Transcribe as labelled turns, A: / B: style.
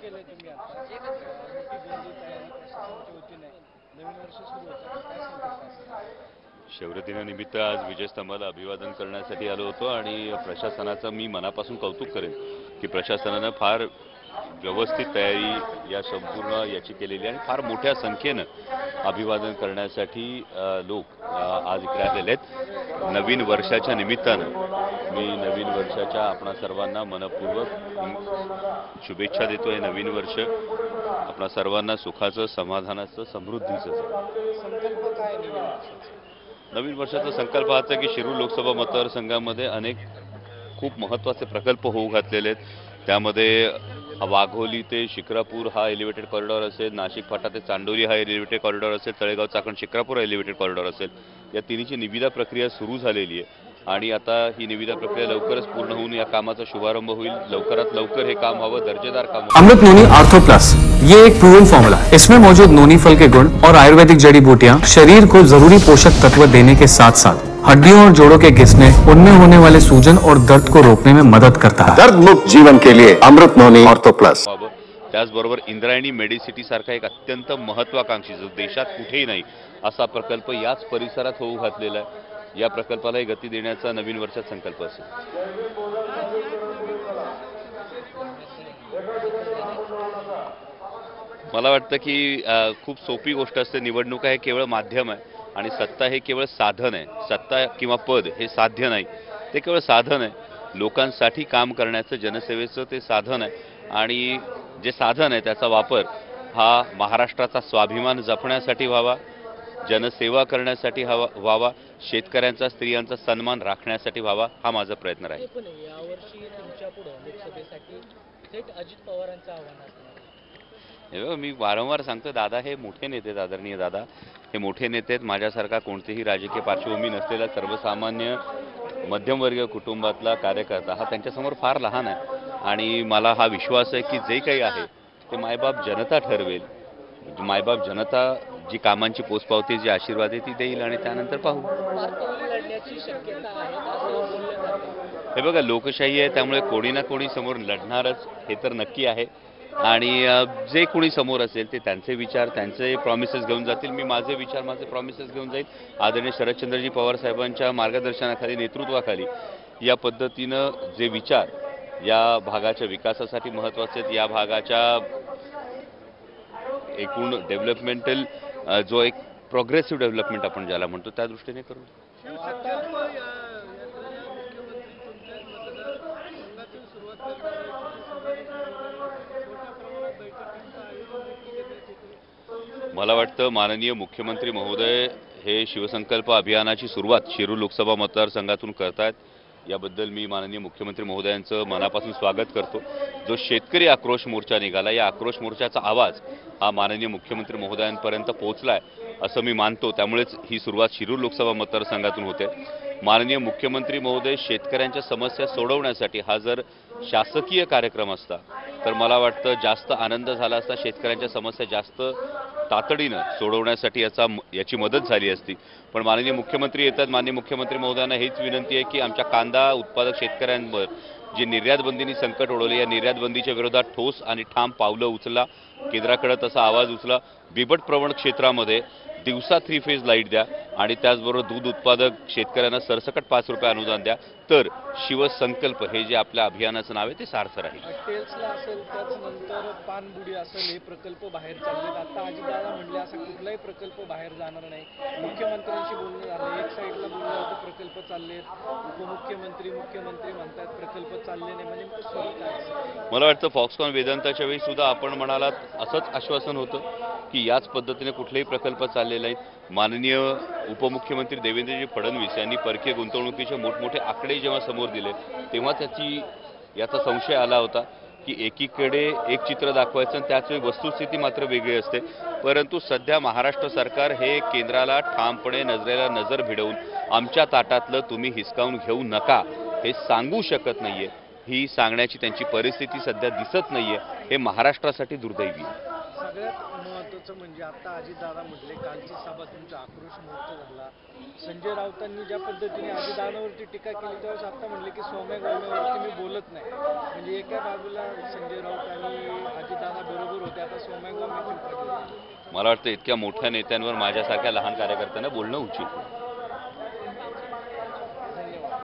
A: केलंय तुम्ही आता मोठी गर्दी तयारी प्रशासनाच्या वतीने नवीन वर्ष सुरू होतं काय संकल्प असेल?
B: शौर्यदिनानिमित्त आज विजयस्तंभाला अभिवादन करण्यासाठी आलो होतो आणि प्रशासनाचं मी मनापासून कौतुक करेन की प्रशासनानं फार व्यवस्थित तयारी या संपूर्ण याची केलेली आणि फार मोठ्या संख्येनं अभिवादन करण्यासाठी लोक आज इकडे आलेले आहेत। नवीन वर्षाच्या निमित्तानं मी नवीन वर्षाच्या आपणा सर्वांना मनपूर्वक शुभेच्छा देतोय। नवीन वर्ष आपणा सर्वांना सुखाचं, समाधानाचं, समृद्धीचं।
A: संकल्प काय नवीन वर्षाचा?
B: नवीन वर्षाचा संकल्प हाच आहे की शिरूर लोकसभा मतदारसंघामध्ये अनेक खूप महत्त्वाचे प्रकल्प होऊ घातलेले आहेत। त्यामध्ये वाघोली ते शिक्रापूर हा एलिव्हेटेड कॉरिडॉर असेल, नाशिक फाटा ते चांडोली हा एलिव्हेटेड कॉरिडॉर असेल, तळेगाव चाकण शिक्रापूर एलिव्हेटेड कॉरिडॉर असेल। या तिन्हीची निविदा प्रक्रिया सुरू झालेली आहे आणि आता ही निविदा प्रक्रिया लवकरच पूर्ण होऊन या कामाचा शुभारंभ होईल। लवकरात लवकर हे काम व्हावं, दर्जेदार काम।
C: अमृत नोनी आर्थो प्लस ये एक प्रूवन फॉर्मूला है। इसमें मौजूद नोनी फल के गुण और आयुर्वेदिक जड़ी बूटियां शरीर को जरूरी पोषक तत्व देने के साथ साथ हड्डियों और जोड़ों के घिसने, उनमें होने वाले सूजन और दर्द को रोकने में मदद करता है।
D: दर्द मुक्त जीवन के लिए अमृत नोनी आर्थो प्लस।
B: त्याचबरोबर इंद्रायणी मेडिसिटी सारखा एक अत्यंत महत्त्वाकांक्षी जो देशात कुठेही नाही असा प्रकल्प याच परिसरात होऊ घातलेला आहे। या प्रकल्पाला गती देण्याचा नवीन वर्षात संकल्प असेल। मला वाटतं की खूप सोपी गोष्ट असते। निवडणूक हे केवळ माध्यम आहे आणि सत्ता हे केवळ साधन आहे। सत्ता किंवा पद हे साध्य नाही, ते केवळ साधन आहे। लोकांसाठी काम करण्याचं, जनसेवेचं ते साधन आहे आणि जे साधन आहे त्याचा वापर हा महाराष्ट्राचा स्वाभिमान जपण्यासाठी व्हावा, जनसेवा करण्यासाठी व्हावा, शेतकऱ्यांचा, स्त्रियांचा सन्मान राखण्यासाठी व्हावा, हा माझा प्रयत्न राहील।
A: पण यावर्षी तुमच्या पुढे लोकसभेसाठी थेट अजित पवारांचं आव्हान असणार।
B: मी वारंवार सांगतो, दादा हे मोठे नेते, आदरणीय दादा हे मोठे नेते आहेत। माझ्यासारखा कोणतेही राजकीय पार्श्वभूमी नसलेला सर्वसामान्य मध्यमवर्गीय कुटुंबातला कार्यकर्ता हा त्यांच्यासमोर फार लहान आहे आणि मला हा विश्वास आहे की जे काही आहे ते मायबाप जनता ठरवेल। मायबाप जनता जी कामांची पोचपावती, जी आशीर्वाद आहे ती देईल आणि त्यानंतर पाहू। हे बघा, लोकशाही आहे त्यामुळे कोणी ना कोणी समोर लढणारच, हे तर नक्की आहे आणि जे कोणी समोर असेल ते त्यांचे विचार, त्यांचे प्रॉमिसेस घेऊन जातील। मी माझे विचार, माझे प्रॉमिसेस घेऊन जाईल। आदरणीय शरदचंद्रजी पवार साहेबांच्या मार्गदर्शनाखाली, नेतृत्वाखाली या पद्धतीनं जे विचार या भागाच्या विकासासाठी महत्त्वाचे आहेत, या भागाच्या एकूण डेव्हलपमेंटल जो एक प्रोग्रेसिव्ह डेव्हलपमेंट आपण ज्याला म्हणतो त्या दृष्टीने करू। मला वाटतं माननीय मुख्यमंत्री महोदय हे शिवसंकल्प अभियानाची सुरुवात शिरूर लोकसभा मतदारसंघातून करतात। याबद्दल मी माननीय मुख्यमंत्री महोदयांचं मनापासून स्वागत करतो। जो शेतकरी आक्रोश मोर्चा निघाला, या आक्रोश मोर्चाचा आवाज हा माननीय मुख्यमंत्री महोदयांपर्यंत पोहोचलाय असं मी मानतो। त्यामुळेच ही सुरुवात शिरूर लोकसभा मतदारसंघातून होते। माननीय मुख्यमंत्री महोदय शेतकऱ्यांच्या समस्या सोडवण्यासाठी हा जर शासकीय कार्यक्रम असता तर मला वाटतं जास्त आनंद झाला असता, शेतकऱ्यांच्या समस्या जास्त तातडीनं सोडवण्यासाठी याची मदत झाली असती। पण माननीय मुख्यमंत्री येतात, माननीय मुख्यमंत्री महोदयांना हीच विनंती आहे की आमच्या कांदा उत्पादक शेतकऱ्यांवर जी निर्यात बंदीने संकट ओढवले, या निर्यात बंदीच्या विरोधात ठोस आणि ठाम पावलं उचला, केंद्राकडे तसा आवाज उचला। बिबट प्रवण क्षेत्रामध्ये दिवसा 3 फेज लाईट द्या आणि त्याचबरोबर दूध उत्पादक शेतकऱ्यांना सरसकट 5 रुपये अनुदान द्या, तर शिवसंकल्प हे जे आपल्या अभियानाचं नाव आहे ते सार्थ राहील।
A: टेल्सला असेल, त्याच्यानंतर पानबुडी असेल, हे प्रकल्प बाहेर चाललेत। आता अजितदादा म्हणले असा कुठलाही प्रकल्प बाहेर जाणार नाही। मुख्यमंत्र्यांशी बोलणं झालं, एक साईडला बोललं होतं प्रकल्प चाललेत, उपमुख्यमंत्री, मुख्यमंत्री म्हणतात प्रकल्प चालले नाही, म्हणजे सुरू काय?
B: मला वाटतं फॉक्सकॉन वेदांताच्या वेळी सुद्धा आपण म्हणालात असंच आश्वासन होतं की याच पद्धतीने कुठलेही प्रकल्प चालले नाहीत। माननीय उपमुख्यमंत्री देवेंद्रजी फडणवीस यांनी परकीय गुंतवणुकीचे मोठमोठे आकडे जेव्हा समोर दिले तेव्हा याचा संशय आला होता की एकीकडे एक चित्र दाखवायचं आणि त्याच वेळी वस्तुस्थिती मात्र वेगळी असते। परंतु सध्या महाराष्ट्र सरकार हे केंद्राला ठामपणे नजरेला नजर भिडवून आमच्या ताटातलं तुम्ही हिसकावून घेऊ नका हे सांगू शकत नाहीये। ही सांगण्याची त्यांची परिस्थिती सध्या दिसत नाहीये, हे महाराष्ट्रासाठी दुर्दैवी आहे।
A: सगळ्यात महत्त्वाचं म्हणजे आता अजितदादा म्हटले, कालची सभा तुमचा आक्रोश मोर्चा झाला, संजय राऊतांनी ज्या पद्धतीने अजितदादावरती टीका केली त्यावेळेस आता म्हणले की सौम्य गौम्यावरती मी बोलत नाही। म्हणजे एका बाजूला संजय राऊत आणि अजितदादा कार्यकर्ता सोमयगाव येथील प्रतिनिधी.
B: मला वाटतं इतक्या मोठ्या नेत्यांवर माझ्यासारख्या लहान कार्यकर्त्यांना बोलणं उचित नाही.